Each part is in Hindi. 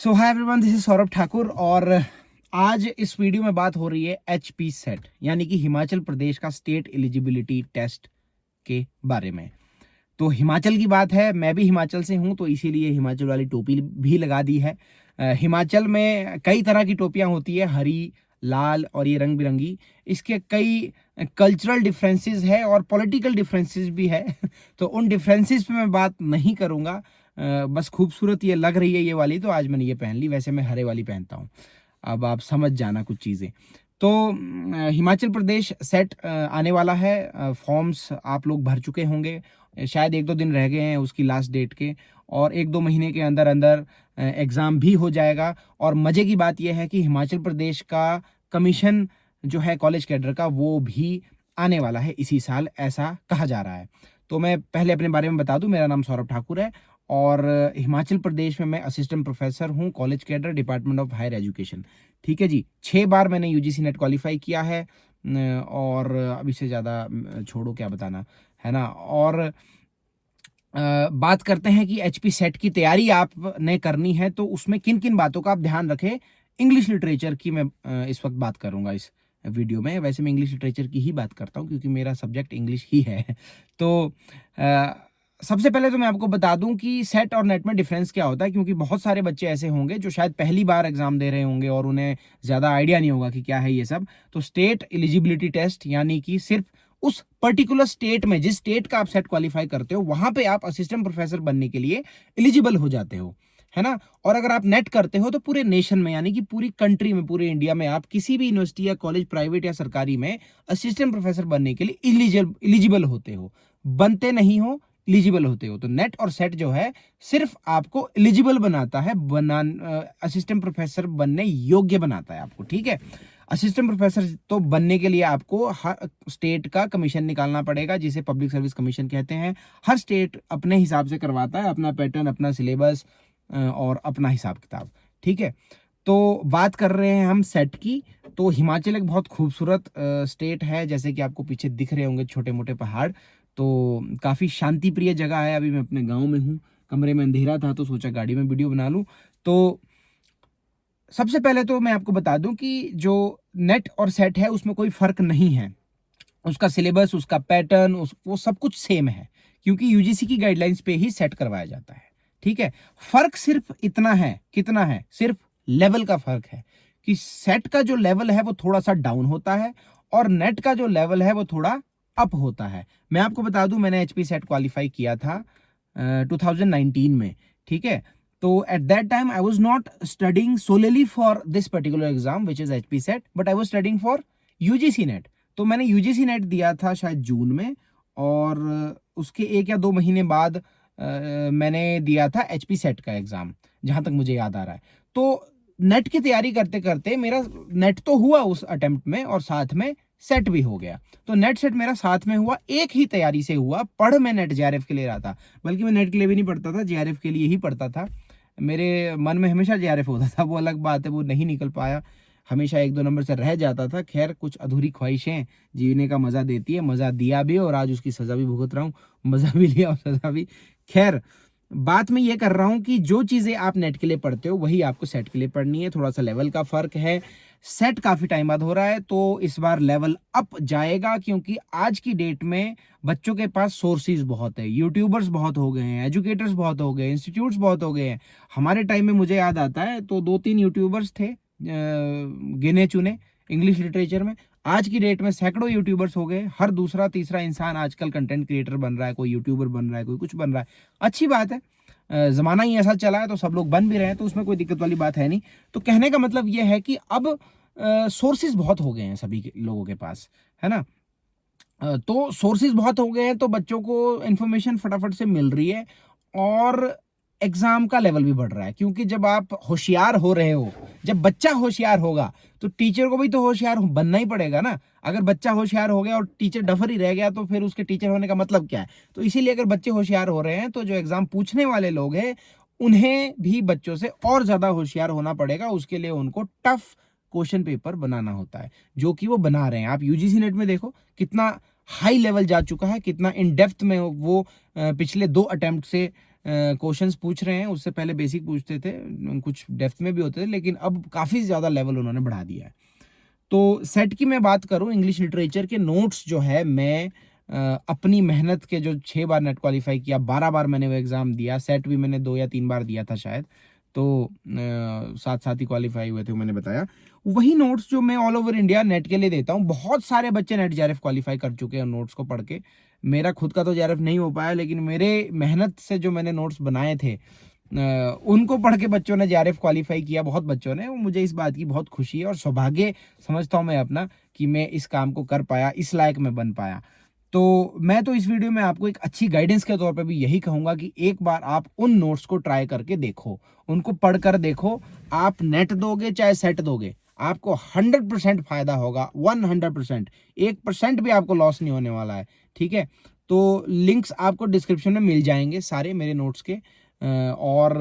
So hi everyone, this is Saurabh Thakur और आज इस वीडियो में बात हो रही है एचपी सेट यानी कि हिमाचल प्रदेश का स्टेट एलिजिबिलिटी टेस्ट के बारे में। तो हिमाचल की बात है, मैं भी हिमाचल से हूं तो इसीलिए हिमाचल वाली टोपी भी लगा दी है। हिमाचल में कई तरह की टोपियां होती है, हरी, लाल और ये रंग बिरंगी। इसके कई कल्चरल डिफरेंसेस है और पॉलिटिकल डिफरेंसेस भी है तो उन डिफरेंसेस पे मैं बात नहीं करूंगा। बस खूबसूरत ये लग रही है ये वाली, तो आज मैंने ये पहन ली। वैसे मैं हरे वाली पहनता हूँ, अब आप समझ जाना कुछ चीज़ें। तो हिमाचल प्रदेश सेट आने वाला है। फॉर्म्स आप लोग भर चुके होंगे, शायद 1-2 दिन रह गए हैं उसकी लास्ट डेट के, और 1-2 महीने के अंदर अंदर एग्ज़ाम भी हो जाएगा। और मज़े की बात यह है कि हिमाचल प्रदेश का कमीशन जो है कॉलेज कैडर का, वो भी आने वाला है इसी साल, ऐसा कहा जा रहा है। तो मैं पहले अपने बारे में बता दूं, मेरा नाम सौरभ ठाकुर है और हिमाचल प्रदेश में मैं असिस्टेंट प्रोफेसर हूं, college cadre, department of higher education. ठीक है जी, 6 बार मैंने यूजीसी नेट क्वालिफाई किया है और अभी से ज़्यादा छोड़ो क्या बताना, है ना। और बात करते हैं कि एचपी सेट की तैयारी आपने करनी है तो उसमें किन किन बातों का आप ध्यान रखें। इंग्लिश लिटरेचर की मैं इस वक्त बात करूंगा इस वीडियो में। वैसे मैं इंग्लिश लिटरेचर की ही बात करता हूं क्योंकि मेरा सब्जेक्ट इंग्लिश ही है तो सबसे पहले तो मैं आपको बता दूं कि सेट और नेट में डिफरेंस क्या होता है, क्योंकि बहुत सारे बच्चे ऐसे होंगे जो शायद पहली बार एग्जाम दे रहे होंगे और उन्हें ज़्यादा आइडिया नहीं होगा कि क्या है ये सब। तो स्टेट एलिजिबिलिटी टेस्ट यानी कि सिर्फ उस पर्टिकुलर स्टेट में, जिस स्टेट का आप सेट क्वालिफाई करते हो, वहां पे आप असिस्टेंट प्रोफेसर बनने के लिए एलिजिबल हो जाते हो, है ना। और अगर आप नेट करते हो तो पूरे नेशन में यानी कि पूरी कंट्री में, पूरे इंडिया में आप किसी भी यूनिवर्सिटी या कॉलेज, प्राइवेट या सरकारी में असिस्टेंट प्रोफेसर बनने के लिए एलिजिबल होते हो। बनते नहीं हो, एलिजिबल होते हो। तो नेट और सेट जो है सिर्फ आपको एलिजिबल बनाता है, असिस्टेंट प्रोफेसर बनने योग्य बनाता है आपको। ठीक है, असिस्टेंट प्रोफेसर तो बनने के लिए आपको हर स्टेट का कमीशन निकालना पड़ेगा, जिसे पब्लिक सर्विस कमीशन कहते हैं। हर स्टेट अपने हिसाब से करवाता है, अपना पैटर्न, अपना सिलेबस और अपना हिसाब किताब। ठीक है, तो बात कर रहे हैं हम सेट की। तो हिमाचल एक बहुत खूबसूरत स्टेट है, जैसे कि आपको पीछे दिख रहे होंगे छोटे मोटे पहाड़। तो काफ़ी शांति प्रिय जगह है। अभी मैं अपने गांव में हूँ, कमरे में अंधेरा था तो सोचा गाड़ी में वीडियो बना लूँ। तो सबसे पहले तो मैं आपको बता दूं कि जो नेट और सेट है उसमें कोई फर्क नहीं है। उसका सिलेबस, उसका पैटर्न, वो सब कुछ सेम है, क्योंकि यूजीसी की गाइडलाइंस पे ही सेट करवाया जाता है। ठीक है, फर्क सिर्फ इतना है, कितना है, सिर्फ लेवल का फर्क है कि सेट का जो लेवल है वो थोड़ा सा डाउन होता है और नेट का जो लेवल है वो थोड़ा अप होता है। मैं आपको बता दूं, मैंने एचपी सेट क्वालिफाई किया था 2019 में। ठीक है, तो at that time I was not studying solely for this particular exam which is HP set, but I was studying for UGC net. तो मैंने यूजीसी नेट दिया था शायद जून में, और उसके 1 या 2 महीने बाद मैंने दिया था एचपी सेट का एग्जाम, जहां तक मुझे याद आ रहा है। तो नेट की तैयारी करते करते मेरा नेट तो हुआ उस अटेम्प्ट में और साथ में सेट भी हो गया। तो नेट सेट मेरा साथ में हुआ, एक ही तैयारी से हुआ। पढ़ मैं नेट जेआरएफ के लिए रहा था, बल्कि मैं नेट के लिए भी नहीं पढ़ता था, जेआरएफ के लिए ही पढ़ता था। मेरे मन में हमेशा जेआरएफ होता था, वो अलग बात है, वो नहीं निकल पाया, हमेशा 1-2 नंबर से रह जाता था। खैर, कुछ अधूरी ख्वाहिशें जीने का मजा देती है, मजा दिया भी और आज उसकी सजा भी भुगत रहा हूँ, मजा भी लिया और सजा भी। खैर, बात मैं ये कर रहा हूं कि जो चीजें आप नेट के लिए पढ़ते हो वही आपको सेट के लिए पढ़नी है। थोड़ा सा लेवल का फर्क है। सेट काफी टाइम बाद हो रहा है तो इस बार लेवल अप जाएगा, क्योंकि आज की डेट में बच्चों के पास सोर्सेज बहुत है, यूट्यूबर्स बहुत हो गए हैं, एजुकेटर्स बहुत हो गए, इंस्टीट्यूट्स बहुत हो गए हैं। हमारे टाइम में मुझे याद आता है तो 2-3 यूट्यूबर्स थे, गिने चुने, इंग्लिश लिटरेचर में। आज की डेट में सैकड़ों यूट्यूबर्स हो गए। हर दूसरा तीसरा इंसान आजकल कंटेंट क्रिएटर बन रहा है, कोई यूट्यूबर बन रहा है, कोई कुछ बन रहा है। अच्छी बात है, जमाना ही ऐसा चला है तो सब लोग बन भी रहे हैं, तो उसमें कोई दिक्कत वाली बात है नहीं। तो कहने का मतलब यह है कि अब सोर्सेज बहुत हो गए हैं सभी लोगों के पास, है ना। तो सोर्सेज बहुत हो गए हैं तो बच्चों को इंफॉर्मेशन फटाफट से मिल रही है और एग्जाम का लेवल भी बढ़ रहा है, क्योंकि जब आप होशियार हो रहे हो, जब बच्चा होशियार होगा तो टीचर को भी तो होशियार बनना ही पड़ेगा ना। अगर बच्चा होशियार हो गया और टीचर डफर ही रह गया तो फिर उसके टीचर होने का मतलब क्या है। तो इसीलिए अगर बच्चे होशियार हो रहे हैं तो जो एग्जाम पूछने वाले लोग हैं उन्हें भी बच्चों से और ज्यादा होशियार होना पड़ेगा। उसके लिए उनको टफ क्वेश्चन पेपर बनाना होता है, जो कि वो बना रहे हैं। आप यूजीसी नेट में देखो कितना हाई लेवल जा चुका है, कितना इन डेप्थ में वो पिछले 2 अटेम्प्ट से क्वेश्चंस पूछ रहे हैं, उससे पहले बेसिक पूछते थे, कुछ डेप्थ में भी होते थे, लेकिन अब काफ़ी ज़्यादा लेवल उन्होंने बढ़ा दिया है। तो सेट की मैं बात करूं, इंग्लिश लिटरेचर के नोट्स जो है मैं अपनी मेहनत के जो 6 बार नेट क्वालिफाई किया, 12 बार मैंने वो एग्ज़ाम दिया, सेट भी मैंने 2 या 3 बार दिया था शायद, तो साथ साथ ही क्वालिफाई हुए थे, वो मैंने बताया। वही नोट्स जो मैं ऑल ओवर इंडिया नेट के लिए देता हूँ, बहुत सारे बच्चे नेट जेआरएफ क्वालिफाई कर चुके हैं नोट्स को पढ़ के। मेरा खुद का तो जेआरएफ नहीं हो पाया, लेकिन मेरे मेहनत से जो मैंने नोट्स बनाए थे उनको पढ़ के बच्चों ने जेआरएफ क्वालिफाई किया, बहुत बच्चों ने। मुझे इस बात की बहुत खुशी है और सौभाग्य समझता हूं मैं अपना कि मैं इस काम को कर पाया, इस लायक में बन पाया। तो मैं तो इस वीडियो में आपको एक अच्छी गाइडेंस के तौर पे भी यही कहूंगा कि एक बार आप उन नोट्स को ट्राई करके देखो, उनको पढ़कर देखो। आप नेट दोगे चाहे सेट दोगे, आपको 100% फायदा होगा, 100%, 1% भी आपको लॉस नहीं होने वाला है। ठीक है, तो लिंक्स आपको डिस्क्रिप्शन में मिल जाएंगे सारे मेरे नोट्स के। और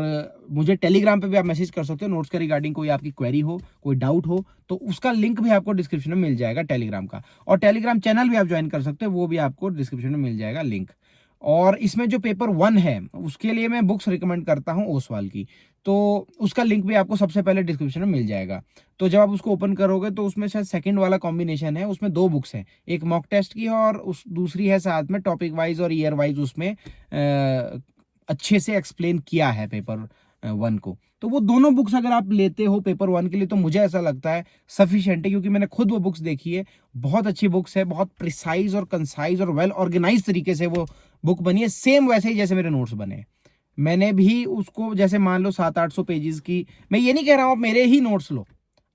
मुझे टेलीग्राम पे भी आप मैसेज कर सकते हो नोट्स के रिगार्डिंग, कोई आपकी क्वेरी हो, कोई डाउट हो, तो उसका लिंक भी आपको डिस्क्रिप्शन में मिल जाएगा टेलीग्राम का। और टेलीग्राम चैनल भी आप ज्वाइन कर सकते हो, वो भी आपको डिस्क्रिप्शन में मिल जाएगा लिंक। और इसमें जो पेपर 1 है उसके लिए मैं बुक्स रिकमेंड करता हूँ ओसवाल की, तो उसका लिंक भी आपको सबसे पहले डिस्क्रिप्शन में मिल जाएगा। तो जब आप उसको ओपन करोगे तो उसमें शायद सेकंड वाला कॉम्बिनेशन है, उसमें 2 बुक्स हैं, एक मॉक टेस्ट की है और उस दूसरी है साथ में टॉपिक वाइज और ईयर वाइज, उसमें अच्छे से एक्सप्लेन किया है पेपर 1 को। तो वो दोनों बुक्स अगर आप लेते हो पेपर 1 के लिए, तो मुझे ऐसा लगता है सफिशिएंट है, क्योंकि मैंने खुद वो बुक्स देखी है, बहुत अच्छी बुक्स है, बहुत प्रिसाइज और कंसाइज और वेल ऑर्गेनाइज तरीके से वो बुक बनी है, सेम वैसे ही जैसे मेरे नोट्स बने। मैंने भी उसको जैसे मान लो 700-800 पेजेस की, मैं ये नहीं कह रहा हूँ आप मेरे ही नोट्स लो,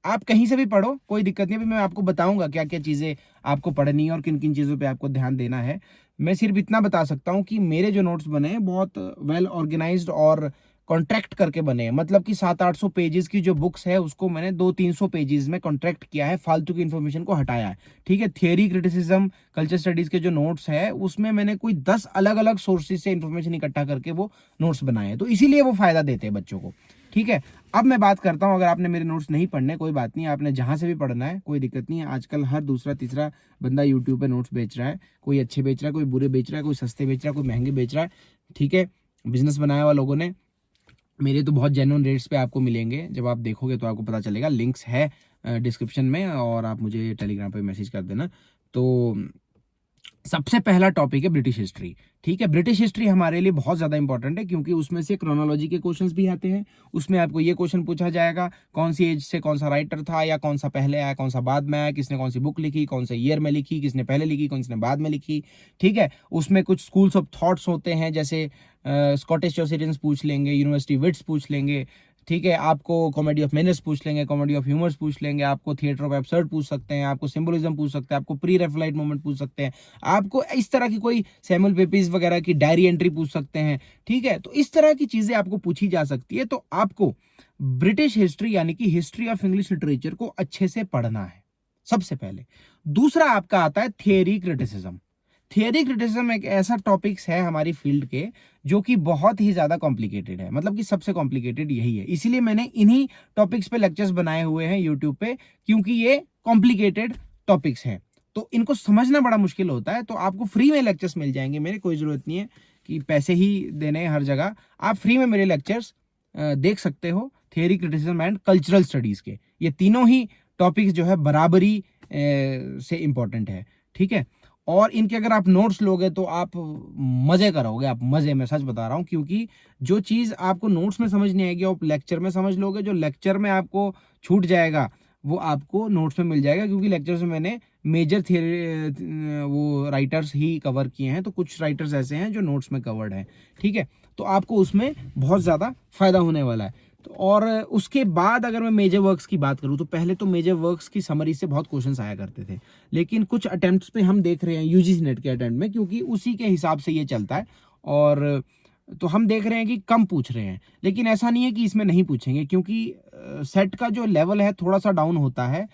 आप कहीं से भी पढ़ो, कोई दिक्कत नहीं है। मैं आपको बताऊंगा क्या क्या चीज़ें आपको पढ़नी है और किन किन चीज़ों पे आपको ध्यान देना है। मैं सिर्फ इतना बता सकता हूँ कि मेरे जो नोट्स बने हैं बहुत वेल ऑर्गेनाइज्ड और कॉन्ट्रैक्ट करके बने हैं, मतलब कि 700-800 पेजेस की जो बुक्स है उसको मैंने 200-300 पेजेस में कॉन्ट्रैक्ट किया है, फालतू की इन्फॉर्मेशन को हटाया है। ठीक है, थियरी क्रिटिसिज्म कल्चर स्टडीज के जो नोट्स है उसमें मैंने कोई 10 अलग अलग सोर्सेज से इन्फॉर्मेशन इकट्ठा करके वो नोट्स बनाए हैं, तो इसीलिए वो फायदा देते हैं बच्चों को। ठीक है, अब मैं बात करता हूँ, अगर आपने मेरे नोट्स नहीं पढ़ने कोई बात नहीं, आपने जहाँ से भी पढ़ना है कोई दिक्कत नहीं है। आजकल हर दूसरा तीसरा बंदा यूट्यूब पे नोट्स बेच रहा है, कोई अच्छे बेच रहा है, कोई बुरे बेच रहा है, कोई सस्ते बेच रहा है, कोई महंगे बेच रहा है। ठीक है, बिजनेस बनाया हुआ लोगों ने, मेरे तो बहुत जेन्युइन रेट्स पे आपको मिलेंगे, जब आप देखोगे तो आपको पता चलेगा। लिंक्स है डिस्क्रिप्शन में, और आप मुझे टेलीग्राम पे मैसेज कर देना। तो सबसे पहला टॉपिक है ब्रिटिश हिस्ट्री। ठीक है, ब्रिटिश हिस्ट्री हमारे लिए बहुत ज़्यादा इंपॉर्टेंट है, क्योंकि उसमें से क्रोनोलॉजी के क्वेश्चंस भी आते हैं। उसमें आपको ये क्वेश्चन पूछा जाएगा, कौन सी एज से कौन सा राइटर था, या कौन सा पहले आया कौन सा बाद में आया, किसने कौन सी बुक लिखी, कौन से ईयर में लिखी, किसने पहले लिखी, कौन किसने बाद में लिखी। ठीक है, उसमें कुछ स्कूल्स ऑफ थॉट्स होते हैं, जैसे स्कॉटिश जोसेटियंस पूछ लेंगे, यूनिवर्सिटी विट्स पूछ लेंगे। ठीक है, आपको कॉमेडी ऑफ मैनर्स पूछ लेंगे, कॉमेडी ऑफ ह्यूमर्स पूछ लेंगे, आपको थिएटर ऑफ एब्सर्ड पूछ सकते हैं, आपको सिंबलिज्म पूछ सकते हैं, आपको प्री रेफलाइट मूवमेंट पूछ सकते हैं, आपको इस तरह की कोई सैमुअल पेपीज वगैरह की डायरी एंट्री पूछ सकते हैं। ठीक है, तो इस तरह की चीजें आपको पूछी जा सकती है। तो आपको ब्रिटिश हिस्ट्री यानी कि हिस्ट्री ऑफ इंग्लिश लिटरेचर को अच्छे से पढ़ना है सबसे पहले। दूसरा आपका आता है थियरी क्रिटिसिज्म। थियरी क्रिटिसिज्म एक ऐसा टॉपिक्स है हमारी फील्ड के जो कि बहुत ही ज्यादा कॉम्प्लिकेटेड है, मतलब कि सबसे कॉम्प्लिकेटेड यही है। इसीलिए मैंने इन्हीं टॉपिक्स पे लेक्चर्स बनाए हुए हैं यूट्यूब पे, क्योंकि ये कॉम्प्लिकेटेड टॉपिक्स हैं, तो इनको समझना बड़ा मुश्किल होता है। तो आपको फ्री में लेक्चर्स मिल जाएंगे मेरे, कोई जरूरत नहीं है कि पैसे ही देने हर जगह, आप फ्री में मेरे लेक्चर्स देख सकते हो। Theory criticism and cultural studies के ये तीनों ही टॉपिक्स जो है बराबरी से इंपॉर्टेंट है। ठीक है, और इनके अगर आप नोट्स लोगे तो आप मजे करोगे, आप मजे में, सच बता रहा हूँ, क्योंकि जो चीज़ आपको नोट्स में समझ नहीं आएगी आप लेक्चर में समझ लोगे, जो लेक्चर में आपको छूट जाएगा वो आपको नोट्स में मिल जाएगा, क्योंकि लेक्चर्स में मैंने मेजर थियरी वो राइटर्स ही कवर किए हैं, तो कुछ राइटर्स ऐसे हैं जो नोट्स में कवर्ड हैं। ठीक है, तो आपको उसमें बहुत ज़्यादा फायदा होने वाला है। तो और उसके बाद अगर मैं मेजर वर्क्स की बात करूं, तो पहले तो मेजर वर्क्स की समरी से बहुत क्वेश्चंस आया करते थे, लेकिन कुछ अटेम्प्ट्स पे हम देख रहे हैं यूजीसी नेट के अटेम्प्ट में, क्योंकि उसी के हिसाब से ये चलता है, और तो हम देख रहे हैं कि कम पूछ रहे हैं। लेकिन ऐसा नहीं है कि इसमें नहीं पूछेंगे, क्योंकि सेट का जो लेवल है थोड़ा सा डाउन होता है,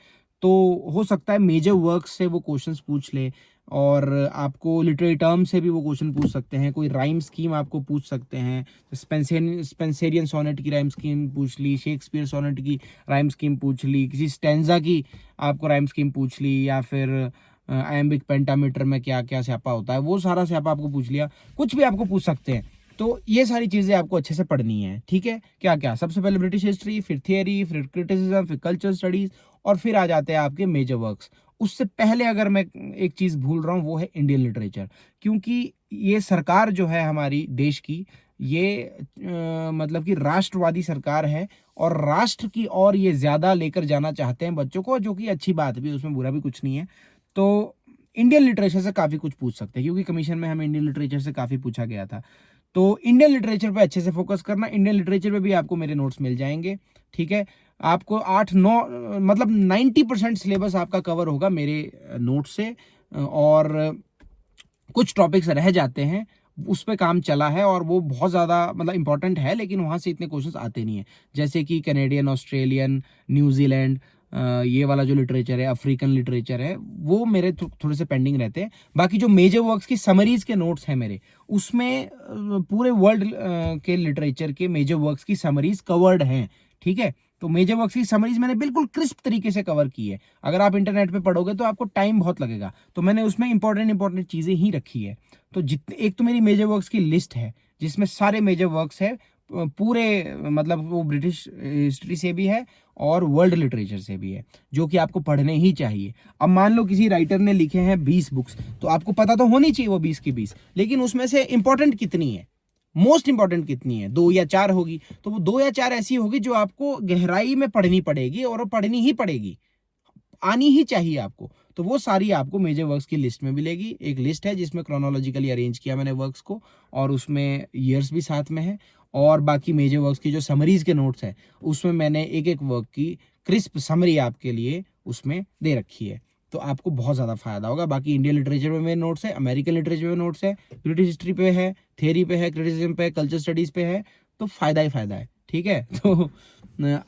तो हो सकता है मेजर वर्क्स से वो क्वेश्चंस पूछ ले, और आपको लिटरेरी टर्म से भी वो क्वेश्चन पूछ सकते हैं, कोई राइम स्कीम आपको पूछ सकते हैं, स्पेंसेरियन सोनेट की राइम स्कीम पूछ ली, शेक्सपियर सोनेट की राइम स्कीम पूछ ली, किसी स्टेंजा की आपको राइम स्कीम पूछ ली, या फिर आयम्बिक पेंटामीटर में क्या क्या स्यापा होता है वो सारा स्यापा आपको पूछ लिया, कुछ भी आपको पूछ सकते हैं। तो ये सारी चीज़ें आपको अच्छे से पढ़नी है, ठीक है। क्या क्या, सबसे पहले ब्रिटिश हिस्ट्री, फिर थियरी, फिर क्रिटिसिज्म, फिर कल्चर स्टडीज, और फिर आ जाते हैं आपके मेजर वर्क्स। उससे पहले अगर मैं एक चीज़ भूल रहा हूँ, वो है इंडियन लिटरेचर, क्योंकि ये सरकार जो है हमारी देश की, ये मतलब कि राष्ट्रवादी सरकार है, और राष्ट्र की ओर ये ज़्यादा लेकर जाना चाहते हैं बच्चों को, जो कि अच्छी बात भी है, उसमें बुरा भी कुछ नहीं है। तो इंडियन लिटरेचर से काफ़ी कुछ पूछ सकते हैं, क्योंकि कमीशन में हमें इंडियन लिटरेचर से काफ़ी पूछा गया था। तो इंडियन लिटरेचर पे अच्छे से फोकस करना। इंडियन लिटरेचर पे भी आपको मेरे नोट्स मिल जाएंगे, ठीक है। आपको 8-9 मतलब 90% सिलेबस आपका कवर होगा मेरे नोट से, और कुछ टॉपिक्स रह जाते हैं, उस पे काम चला है, और वो बहुत ज़्यादा मतलब इंपॉर्टेंट है, लेकिन वहाँ से इतने क्वेश्चंस आते नहीं हैं। जैसे कि कैनेडियन, ऑस्ट्रेलियन, न्यूजीलैंड, ये वाला जो लिटरेचर है, अफ्रीकन लिटरेचर है, वो मेरे थोड़े से पेंडिंग रहते हैं। बाकी जो मेजर वर्क्स की समरीज के नोट्स हैं मेरे, उसमें पूरे वर्ल्ड के लिटरेचर के मेजर वर्क्स की समरीज कवर्ड हैं, ठीक है। तो मेजर वर्क्स की समरीज मैंने बिल्कुल क्रिस्प तरीके से कवर की है। अगर आप इंटरनेट पे पढ़ोगे तो आपको टाइम बहुत लगेगा, तो मैंने उसमें इंपॉर्टेंट चीज़ें ही रखी है। तो जितने, एक तो मेरी मेजर वर्क्स की लिस्ट है जिसमें सारे मेजर वर्क्स है, पूरे मतलब वो ब्रिटिश हिस्ट्री से भी है और वर्ल्ड लिटरेचर से भी है, जो कि आपको पढ़ने ही चाहिए। अब मान लो किसी राइटर ने लिखे हैं 20 बुक्स, तो आपको पता तो होनी चाहिए वो 20 की 20, लेकिन उसमें से इंपॉर्टेंट कितनी है, मोस्ट इंपॉर्टेंट कितनी है, 2 या 4 होगी। तो वो 2 या 4 ऐसी होगी जो आपको गहराई में पढ़नी पड़ेगी, और वो पढ़नी ही पड़ेगी, आनी ही चाहिए आपको। तो वो सारी आपको मेजर वर्क्स की लिस्ट में मिलेगी। एक लिस्ट है जिसमें क्रोनोलॉजिकली अरेंज किया मैंने वर्क्स को, और उसमें ईयर्स भी साथ में है, और बाकी मेजर वर्क्स की जो समरीज के नोट्स है, उसमें मैंने एक एक वर्क की क्रिस्प समरी आपके लिए उसमें दे रखी है। तो आपको बहुत ज़्यादा फायदा होगा। बाकी इंडियन लिटरेचर में मेरे नोट्स है, अमेरिकन लिटरेचर में नोट्स है, ब्रिटिश हिस्ट्री पे है, थियरी पे है, क्रिटिसिज्म पे है, कल्चर स्टडीज पे है, तो फायदा ही फायदा है, ठीक है। तो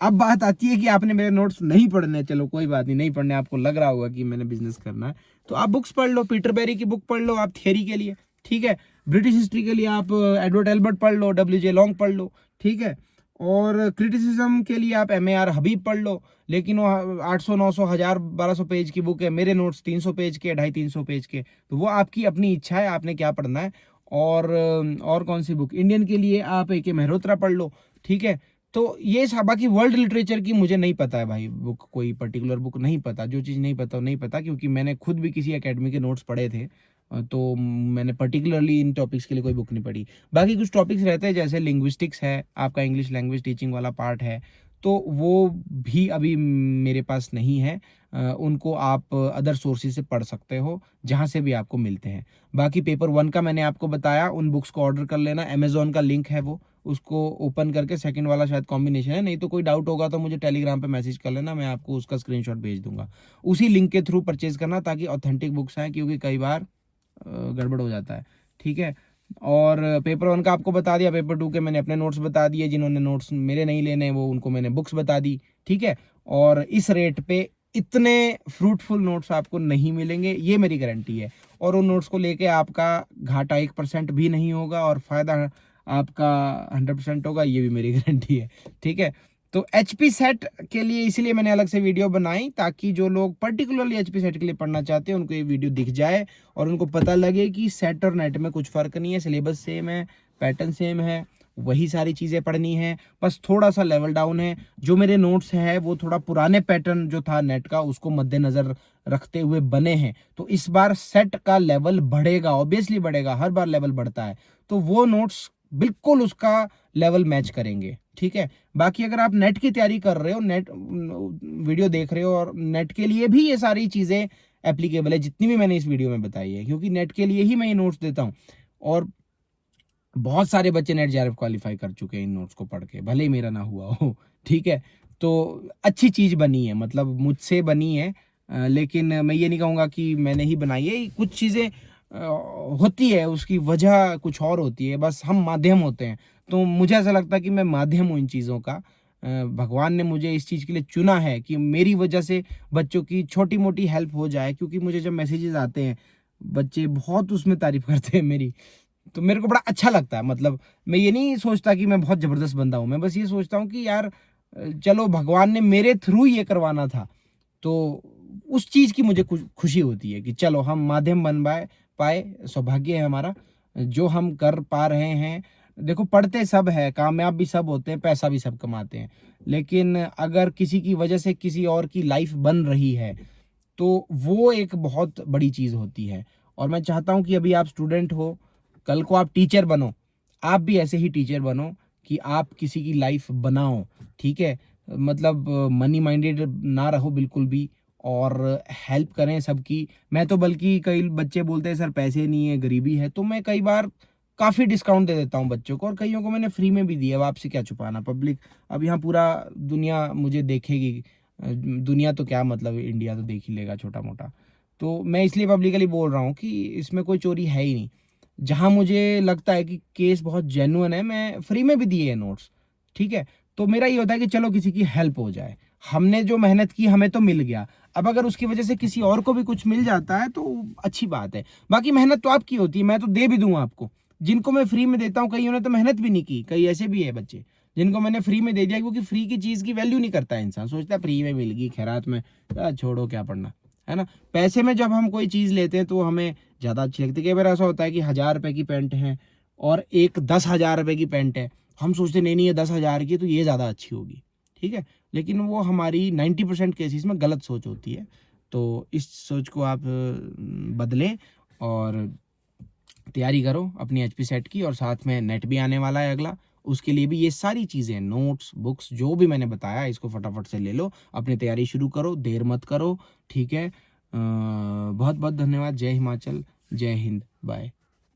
अब बात आती है कि आपने मेरे नोट्स नहीं पढ़ने, चलो कोई बात नहीं, नहीं पढ़ने, आपको लग रहा होगा कि मैंने बिजनेस करना है, तो आप बुक्स पढ़ लो, पीटर बेरी की बुक पढ़ लो आप थियरी के लिए, ठीक है। ब्रिटिश हिस्ट्री के लिए आप एडवर्ड एल्बर्ट पढ़ लो, WJ लॉन्ग पढ़ लो, ठीक है। और क्रिटिसिज्म के लिए आप MAR हबीब पढ़ लो, लेकिन वो 800, 900, 1000, 1200 पेज की बुक है। मेरे नोट्स 300 पेज के, 250-300 पेज के, तो वो आपकी अपनी इच्छा है, आपने क्या पढ़ना है। और कौन सी बुक, इंडियन के लिए आप AK मेहरोत्रा पढ़ लो, ठीक है। तो ये बाकी वर्ल्ड लिटरेचर की मुझे नहीं पता है भाई, बुक कोई पर्टिकुलर बुक नहीं पता, जो चीज़ नहीं पता वो नहीं पता, क्योंकि मैंने खुद भी किसी एकेडमी के नोट्स पढ़े थे, तो मैंने पर्टिकुलरली इन टॉपिक्स के लिए कोई बुक नहीं पढ़ी। बाकी कुछ टॉपिक्स रहते हैं, जैसे लिंग्विस्टिक्स है, आपका इंग्लिश लैंग्वेज टीचिंग वाला पार्ट है, तो वो भी अभी मेरे पास नहीं है। उनको आप अदर सोर्सेज से पढ़ सकते हो, जहाँ से भी आपको मिलते हैं। बाकी पेपर 1 का मैंने आपको बताया, उन बुक्स को ऑर्डर कर लेना, अमेजोन का लिंक है वो, उसको ओपन करके सेकंड वाला शायद कॉम्बिनेशन है, नहीं तो कोई डाउट होगा तो मुझे टेलीग्राम पे मैसेज कर लेना, मैं आपको उसका स्क्रीनशॉट भेज दूंगा। उसी लिंक के थ्रू परचेज करना, ताकि ऑथेंटिक बुक्स आएँ, क्योंकि कई बार गड़बड़ हो जाता है, ठीक है। और पेपर 1 का आपको बता दिया, पेपर 2 के मैंने अपने नोट्स बता दिए, जिन्होंने नोट्स मेरे नहीं लेने वो उनको मैंने बुक्स बता दी, ठीक है। और इस रेट पे इतने फ्रूटफुल नोट्स आपको नहीं मिलेंगे, ये मेरी गारंटी है। और उन नोट्स को लेके आपका घाटा 1% भी नहीं होगा, और फायदा आपका 100% होगा, ये भी मेरी गारंटी है, ठीक है। तो HP सेट के लिए इसीलिए मैंने अलग से वीडियो बनाई, ताकि जो लोग पर्टिकुलरली HP सेट के लिए पढ़ना चाहते हैं उनको ये वीडियो दिख जाए, और उनको पता लगे कि सेट और नेट में कुछ फर्क नहीं है, सिलेबस सेम है, पैटर्न सेम है, वही सारी चीज़ें पढ़नी है, बस थोड़ा सा लेवल डाउन है। जो मेरे नोट्स है वो थोड़ा पुराने पैटर्न जो था नेट का, उसको मद्देनजर रखते हुए बने हैं। तो इस बार सेट का लेवल बढ़ेगा, ऑब्वियसली बढ़ेगा, हर बार लेवल बढ़ता है, तो वो नोट्स बिल्कुल उसका लेवल मैच करेंगे, ठीक है। बाकी अगर आप नेट की तैयारी कर रहे हो, नेट वीडियो देख रहे हो, और नेट के लिए भी ये सारी चीज़ें एप्लीकेबल है, जितनी भी मैंने इस वीडियो में बताई है, क्योंकि नेट के लिए ही मैं ये नोट्स देता हूँ। और बहुत सारे बच्चे नेट JRF क्वालिफाई कर चुके हैं इन नोट्स को पढ़ के, भले ही मेरा ना हुआ हो, ठीक है। तो अच्छी चीज़ बनी है, मतलब मुझसे बनी है, लेकिन मैं ये नहीं कहूँगा कि मैंने ही बनाई है। कुछ चीज़ें होती है, उसकी वजह कुछ और होती है, बस हम माध्यम होते हैं। तो मुझे ऐसा लगता है कि मैं माध्यम हूँ इन चीज़ों का। भगवान ने मुझे इस चीज़ के लिए चुना है कि मेरी वजह से बच्चों की छोटी मोटी हेल्प हो जाए, क्योंकि मुझे जब मैसेजेस आते हैं, बच्चे बहुत उसमें तारीफ करते हैं मेरी, तो मेरे को बड़ा अच्छा लगता है। मतलब मैं ये नहीं सोचता कि मैं बहुत ज़बरदस्त बंदा हूँ, मैं बस ये सोचता हूँ कि यार चलो भगवान ने मेरे थ्रू ये करवाना था, तो उस चीज़ की मुझे खुशी होती है कि चलो हम माध्यम बन पाए, सौभाग्य है हमारा जो हम कर पा रहे हैं। देखो पढ़ते सब है, कामयाब भी सब होते हैं, पैसा भी सब कमाते हैं, लेकिन अगर किसी की वजह से किसी और की लाइफ बन रही है तो वो एक बहुत बड़ी चीज़ होती है। और मैं चाहता हूँ कि अभी आप स्टूडेंट हो, कल को आप टीचर बनो, आप भी ऐसे ही टीचर बनो कि आप किसी की लाइफ बनाओ, ठीक है? मतलब मनी माइंडेड ना रहो बिल्कुल भी, और हेल्प करें सबकी। मैं तो बल्कि कई बच्चे बोलते हैं सर पैसे नहीं है, गरीबी है, तो मैं कई बार काफ़ी डिस्काउंट दे देता हूँ बच्चों को, और कईयों को मैंने फ्री में भी दिया। अब आपसे क्या छुपाना, पब्लिक अब यहाँ पूरा दुनिया मुझे देखेगी। दुनिया तो क्या, मतलब इंडिया तो देख ही लेगा छोटा मोटा। तो मैं इसलिए पब्लिकली बोल रहा हूँ कि इसमें कोई चोरी है ही नहीं। जहाँ मुझे लगता है कि केस बहुत जेन्युइन है, मैं फ्री में भी दिए हैं नोट्स, ठीक है? तो मेरा ये होता है कि चलो किसी की हेल्प हो जाए, हमने जो मेहनत की हमें तो मिल गया। अब अगर उसकी वजह से किसी और को भी कुछ मिल जाता है तो अच्छी बात है। बाकी मेहनत तो आपकी होती है, मैं तो दे भी दूंगा आपको। जिनको मैं फ्री में देता हूँ, कईयों ने तो मेहनत भी नहीं की, कई ऐसे भी है बच्चे जिनको मैंने फ्री में दे दिया, क्योंकि फ्री की चीज़ की वैल्यू नहीं करता है इंसान, सोचता है फ्री में मिल गई खैरात में, छोड़ो क्या पढ़ना, है ना? पैसे में जब हम कोई चीज़ लेते हैं तो हमें ज़्यादा अच्छी लगती है। कई बार ऐसा होता है कि 1000 रुपए की पैंट है और एक 10,000 रुपए की पैंट है, हम सोचते नहीं नहीं ये 10,000 की है, तो ये ज़्यादा अच्छी होगी, ठीक है? लेकिन वो हमारी 90% केसेस में गलत सोच होती है। तो इस सोच को आप बदलें और तैयारी करो अपनी एचपी सेट की, और साथ में नेट भी आने वाला है अगला, उसके लिए भी ये सारी चीज़ें, नोट्स, बुक्स, जो भी मैंने बताया, इसको फटाफट से ले लो, अपनी तैयारी शुरू करो, देर मत करो, ठीक है? बहुत बहुत धन्यवाद। जय हिमाचल, जय हिंद, बाय।